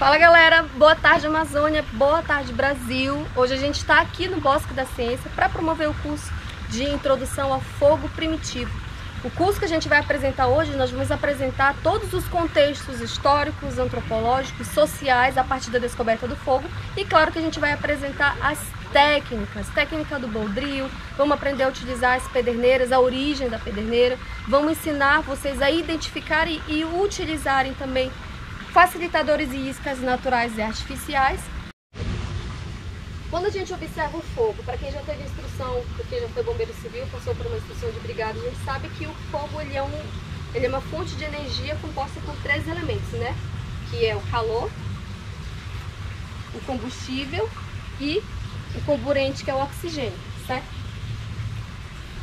Fala galera, boa tarde Amazônia, boa tarde Brasil. Hoje a gente está aqui no Bosque da Ciência para promover o curso de Introdução ao Fogo Primitivo. O curso que a gente vai apresentar hoje, nós vamos apresentar todos os contextos históricos, antropológicos, sociais a partir da descoberta do fogo e claro que a gente vai apresentar as técnica do boldrio, vamos aprender a utilizar as pederneiras, a origem da pederneira, vamos ensinar vocês a identificarem e utilizarem também facilitadores e iscas naturais e artificiais. Quando a gente observa o fogo, para quem já teve instrução, porque já foi bombeiro civil, passou por uma instrução de brigada, a gente sabe que o fogo ele é uma fonte de energia composta por três elementos, né? Que é o calor, o combustível e o carburante, que é o oxigênio, certo?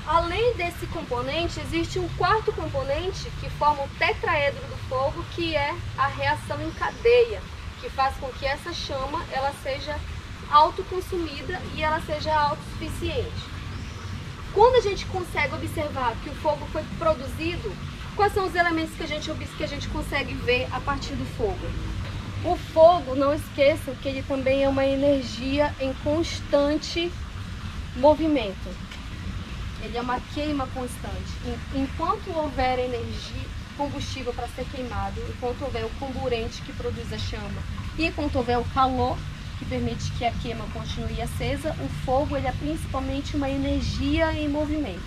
Além desse componente, existe um quarto componente que forma o tetraedro do fogo, que é a reação em cadeia, que faz com que essa chama ela seja autoconsumida e ela seja autossuficiente. Quando a gente consegue observar que o fogo foi produzido, quais são os elementos que a gente consegue ver a partir do fogo? O fogo, não esqueçam que ele também é uma energia em constante movimento. Ele é uma queima constante. Enquanto houver energia, combustível para ser queimado, enquanto houver o comburente que produz a chama e enquanto houver o calor que permite que a queima continue acesa, o fogo ele é principalmente uma energia em movimento.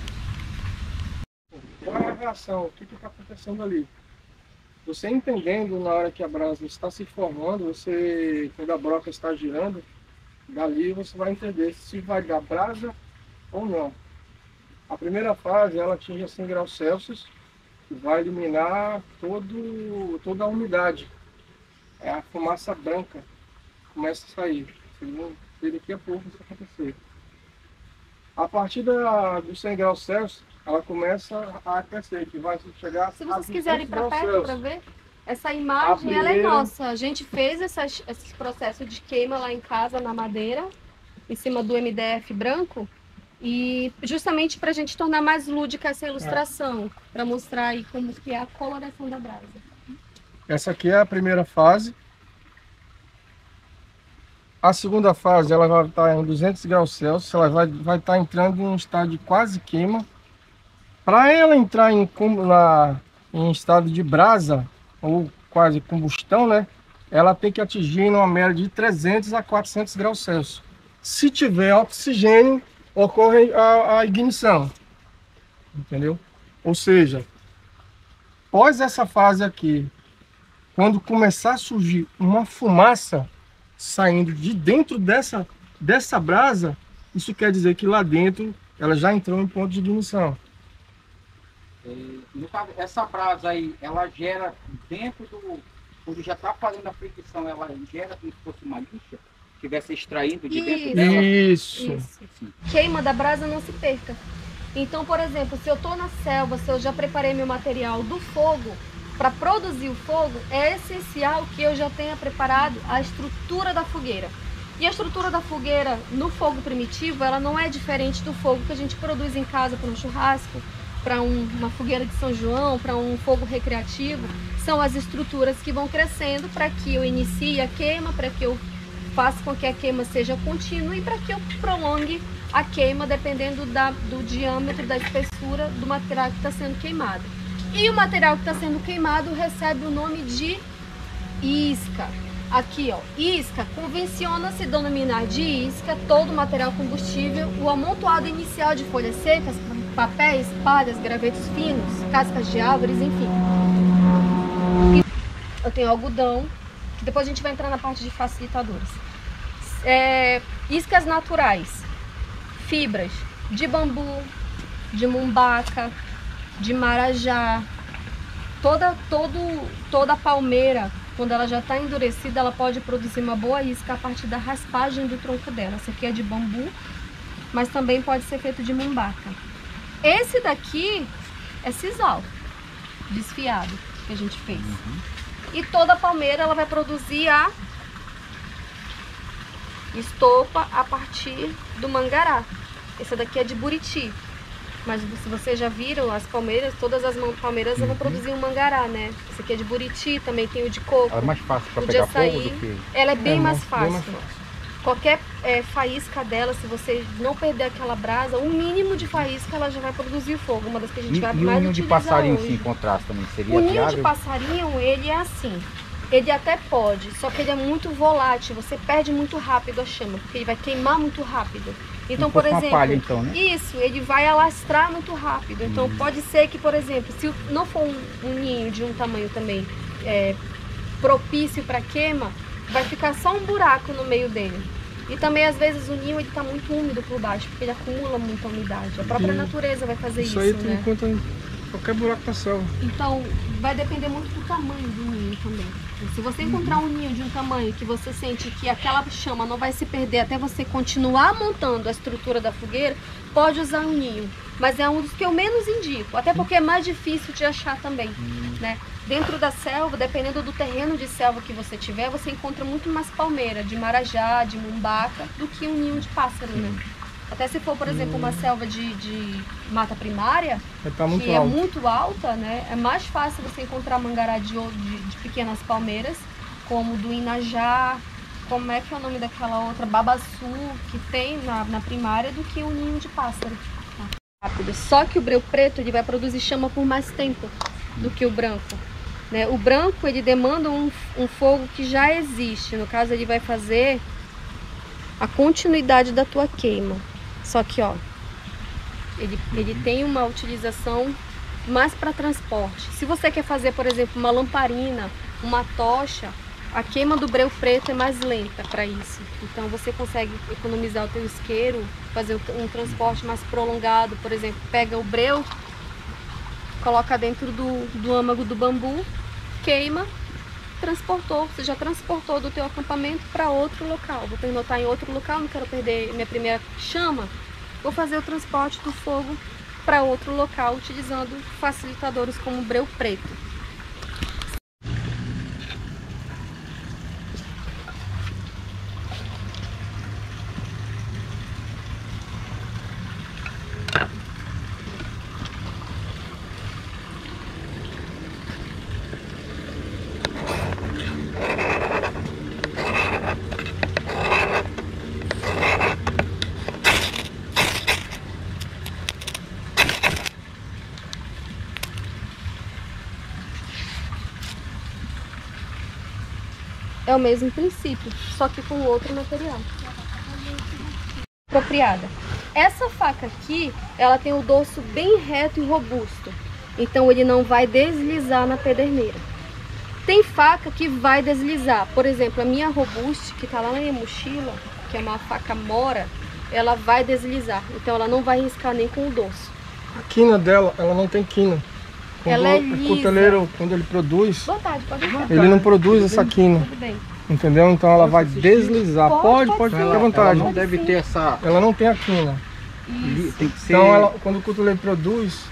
Qual é a reação? O que está acontecendo ali? Você entendendo na hora que a brasa está se formando, quando a broca está girando, dali você vai entender se vai dar brasa ou não. A primeira fase ela atinge 100 graus Celsius e vai eliminar toda a umidade. É a fumaça branca começa a sair. Vocês vão ver daqui a pouco isso acontecer. A partir dos 100 graus Celsius, ela começa a aquecer, que vai chegar a 200 graus Celsius. Se vocês quiserem ir para perto para ver, essa imagem ela é nossa. A gente fez esse processo de queima lá em casa, na madeira, em cima do MDF branco. E justamente para a gente tornar mais lúdica essa ilustração, para mostrar aí como que é a coloração da brasa. Essa aqui é a primeira fase. A segunda fase ela vai estar em 200 graus Celsius, ela vai estar entrando em um estado de quase queima. Para ela entrar em estado de brasa, ou quase combustão, né? Ela tem que atingir uma média de 300 a 400 graus Celsius. Se tiver oxigênio, ocorre a ignição, entendeu? Ou seja, após essa fase aqui, quando começar a surgir uma fumaça saindo de dentro dessa brasa, isso quer dizer que lá dentro ela já entrou em ponto de ignição. Essa brasa aí, ela gera dentro quando já está fazendo a fricção, ela gera como se fosse uma lixa? Estivesse extraindo de dentro dela? Isso. Queima da brasa não se perca. Então, por exemplo, se eu estou na selva, se eu já preparei meu material do fogo, para produzir o fogo, é essencial que eu já tenha preparado a estrutura da fogueira. E a estrutura da fogueira no fogo primitivo, ela não é diferente do fogo que a gente produz em casa para um churrasco, para uma fogueira de São João, para um fogo recreativo. São as estruturas que vão crescendo para que eu inicie a queima, para que eu faça com que a queima seja contínua e para que eu prolongue a queima dependendo do diâmetro, da espessura do material que está sendo queimado. E o material que está sendo queimado recebe o nome de isca. Aqui, ó, isca, convenciona-se denominar de isca todo o material combustível, o amontoado inicial de folhas secas, papéis, palhas, gravetos finos, cascas de árvores, enfim. Eu tenho algodão, que depois a gente vai entrar na parte de facilitadores. Iscas naturais, fibras de bambu, de mumbaca, de marajá. Toda palmeira, quando ela já está endurecida, ela pode produzir uma boa isca a partir da raspagem do tronco dela. Essa aqui é de bambu, mas também pode ser feito de mumbaca. Esse daqui é sisal, desfiado, que a gente fez. E toda palmeira ela vai produzir a estopa a partir do mangará. Esse daqui é de buriti. Mas se vocês já viram, as palmeiras, todas as palmeiras vão produzir um mangará, né? Esse aqui é de buriti, também tem o de coco. Ela é mais fácil para o de pegar açaí, fogo do que... ela é bem mais Bem fácil. mais fácil. Qualquer faísca dela, se você não perder aquela brasa, o mínimo de faísca ela já vai produzir fogo. Uma das que a gente vai E o mais ninho de utilizar passarinho hoje. se encontrasse também seria O ninho viável? de passarinho, ele é assim. Ele até pode, só que ele é muito volátil. Você perde muito rápido a chama, porque ele vai queimar muito rápido. Então, por exemplo, uma palha, então, né? isso, ele vai alastrar muito rápido. Então, pode ser que, por exemplo, se não for um ninho de um tamanho também propício para queima, vai ficar só um buraco no meio dele. E também, às vezes, o ninho está muito úmido por baixo, porque ele acumula muita umidade. A própria natureza vai fazer isso, aí tu né? encontra em qualquer buraco da selva. Então, vai depender muito do tamanho do ninho também. Se você encontrar um ninho de um tamanho que você sente que aquela chama não vai se perder até você continuar montando a estrutura da fogueira, pode usar um ninho. Mas é um dos que eu menos indico, até porque é mais difícil de achar também, né? Dentro da selva, dependendo do terreno de selva que você tiver, você encontra muito mais palmeira, de marajá, de mumbaca, do que um ninho de pássaro, né? Até se for, por exemplo, uma selva de mata primária, Muito que é alto. muito alta, né? É mais fácil você encontrar mangará de pequenas palmeiras, como do inajá, como é que é o nome daquela outra, babaçu, que tem na primária, do que um ninho de pássaro. Rápido. Só que o breu preto ele vai produzir chama por mais tempo do que o branco, né? O branco ele demanda um fogo que já existe. No caso, ele vai fazer a continuidade da tua queima. Só que, ó, ele tem uma utilização mais para transporte. Se você quer fazer, por exemplo, uma lamparina, uma tocha, a queima do breu preto é mais lenta para isso. Então você consegue economizar o teu isqueiro, fazer um transporte mais prolongado. Por exemplo, pega o breu, coloca dentro do âmago do bambu, queima, transportou. Você já transportou do teu acampamento para outro local. Vou pernotar em outro local, não quero perder minha primeira chama. Vou fazer o transporte do fogo para outro local utilizando facilitadores como o breu preto. É o mesmo princípio, só que com outro material. Apropriada. Essa faca aqui, ela tem o dorso bem reto e robusto. Então ele não vai deslizar na pederneira. Tem faca que vai deslizar. Por exemplo, a minha robuste, que está lá na minha mochila, que é uma faca mora, ela vai deslizar. Então ela não vai riscar nem com o dorso. A quina dela, ela não tem quina. Ela é O lisa. cuteleiro, quando ele produz, Boa tarde, pode ir. ele não produz essa quina, Tudo bem. entendeu? Então ela vai deslizar. Pode ficar à vontade. Ela não deve ter essa... Ela não tem a quina. Tem que ser... Então, quando o cuteleiro produz,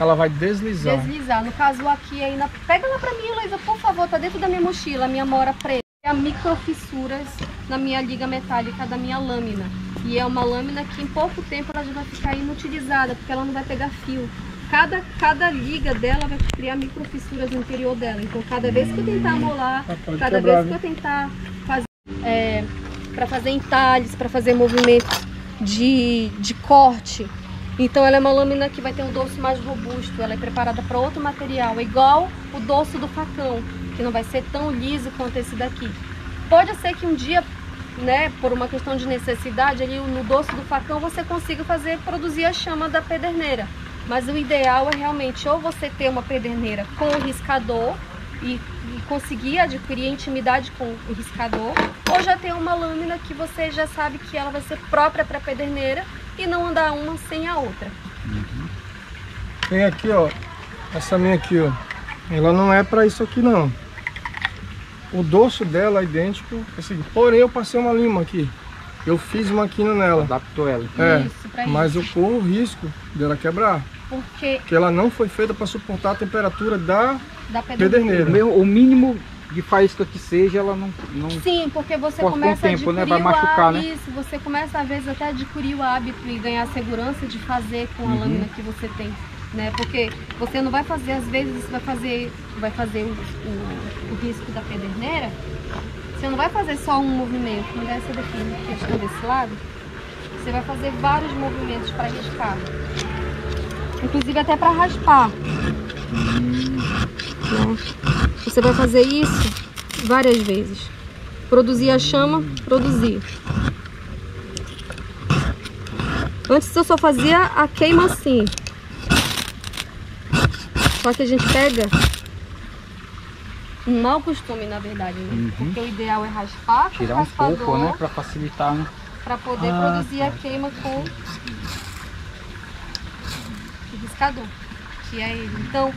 ela vai deslizar. Deslizar. No caso aqui ainda... Pega lá pra mim, Heloísa, por favor. Tá dentro da minha mochila, a minha mora preta. Tem microfissuras na minha liga metálica da minha lâmina. E é uma lâmina que em pouco tempo ela já vai ficar inutilizada, porque ela não vai pegar fio. Cada liga dela vai criar microfissuras no interior dela. Então, cada vez que eu tentar amolar, cada vez que eu tentar fazer... para fazer entalhes, para fazer movimentos de corte. Então ela é uma lâmina que vai ter um dorso mais robusto, ela é preparada para outro material, é igual o dorso do facão, que não vai ser tão liso quanto esse daqui. Pode ser que um dia, né, por uma questão de necessidade, ali no dorso do facão você consiga produzir a chama da pederneira. Mas o ideal é realmente ou você ter uma pederneira com o riscador e conseguir adquirir intimidade com o riscador, ou já ter uma lâmina que você já sabe que ela vai ser própria para pederneira e não andar uma sem a outra. Tem aqui, ó, essa minha aqui, ó, ela não é para isso aqui não. O dorso dela é idêntico, assim, porém eu passei uma lima aqui. Eu fiz uma quina nela. Adaptou ela. Isso, pra mas eu corro o risco dela quebrar. Porque Porque ela não foi feita para suportar a temperatura da da pederneira. pederneira. O mínimo de faísca que seja, ela não... Sim, porque você com o começa a tempo, adquirir né? Vai machucar, né? Isso, você começa às vezes até a adquirir o hábito e ganhar a segurança de fazer com a lâmina que você tem, né? Porque você não vai fazer, às vezes você vai fazer o risco da pederneira, você não vai fazer só um movimento, como dessa daqui, que está desse lado, você vai fazer vários movimentos para riscar, inclusive até para raspar. Né? Você vai fazer isso várias vezes. Produzir a chama, produzir. Antes eu só fazia a queima assim. Só que a gente pega um mau costume, na verdade, né? Porque o ideal é raspar com tirar o raspador, um pouco, né? Para facilitar, né? Para poder produzir a queima com o riscador, que é ele. Então,